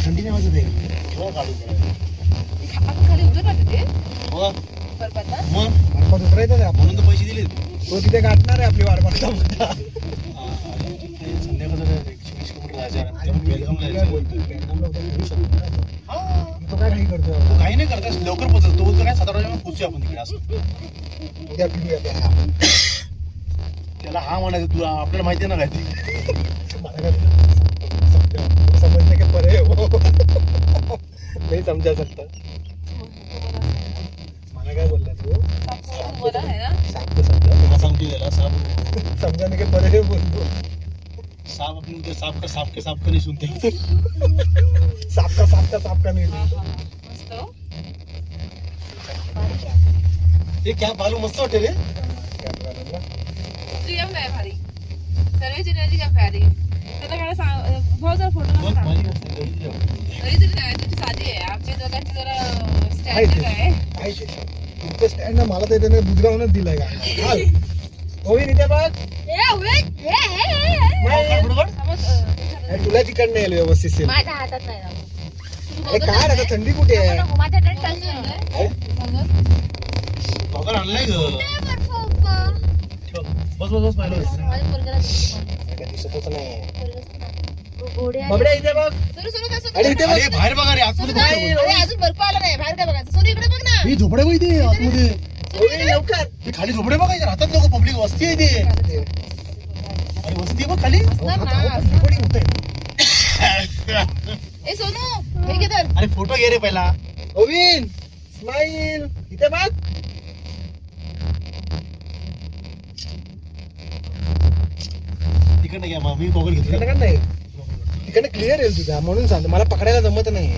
थंडी नाही वाजत आहे केव्हा काढून खाली उतरला तिथे मग बरं मग बर्फात उतरायचं आहे म्हणून तर पैसे दिले तो तिथे गाठणार आहे आपली वाट बघता बघता. संध्याकाळचं 120 किलोमीटर जायचं वेलकम काय जायचं बोलतोय? बेंगामला उद्या फिरू शकतो ना तो. हा तो काय घाई करतोय तो काही नाही करता लवकर पोहोचत तो बोलतो काय 7 वाजेपर्यंत पोहोचूया आपण तिकडे असं उद्या फिरूया त्या. त्याला हा म्हणायचं तुला आपल्याला माहिती आहे ना काय ते मला काय समजने के परे हो नाही समजा सकता. मला काय बोलला तू मला आहे ना सांगतो समजा हा सांगतो त्याला साप समजाने के परे बोलतो. साप अपने उधर साप के साप का नहीं सुनते साप का नाही बोलतो. मस्त हो. ये क्या बालू मस्त वाटते रे तुझी गेम काय भारी सर्व चिन्हाची गेम भारी त्याला काय सांग भाऊ जरा फोटो बघ नका माझी काढ. गोष्ट आहे. तरी तरी नाही तुझी साधी आहे आमच्या दोघांची जरा आहे स्टँडर्ड ते. आहे आहे ते. तुमचं स्टँड ना मला तर त्याने बुजगावूनच दिलाय का हाल. होईल इथे बघ नाही. बरोबर अरे तुला तिकडनं येईल व्यवस्थित सेल. माझ्या हातात नाही राहू. अरे काय आता थंडी कुठे आहे नको, माझ्या हातात टच नाही. बघा आणलाय ग बर्फ पप्पा. ठेव. बस बस बस पाहिलं माझ्या पोरग्याला दिसतं. काय दिसतच नाही घोडे आले. बबड्या इथे बघ सुरू सुरू का अरे इथे बघ अरे बाहेर बघा रे आतमध्ये बघ. अरे अजून बर्फ आला नाही बाहेर काय बघायचं सोनू इकडे बघ ना ही झोपडे बघ इथे आतमध्ये होईल लवकर ही खाली झोपडे बघा इथे राहतात लोक पब्लिक वस्ती आहे इथे अरे वस्ती आहे बघ खाली असणार ना recording होतंय. ए सोनू हे घे तर अरे फोटो घे रे पहिला ओविन स्माइल इथे बघ तिकडनं घ्या मग मी गॉगल घेतलं तिकडनं का नाही तिकडनं क्लिअर येईल तुझा म्हणून सांगतो मला पकडायला जमत नाही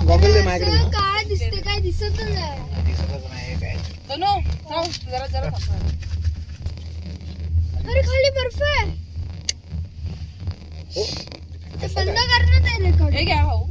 गॉगल दे माझ्याकडे असं काय दिसते काय दिसत नाही. दिसतच नाही काय सोनू थांब जरा जरा थांब. अरे खाली बर्फ आहे. हो ते बंद करणार नाही रेकॉर्ड. हे घ्या भाऊ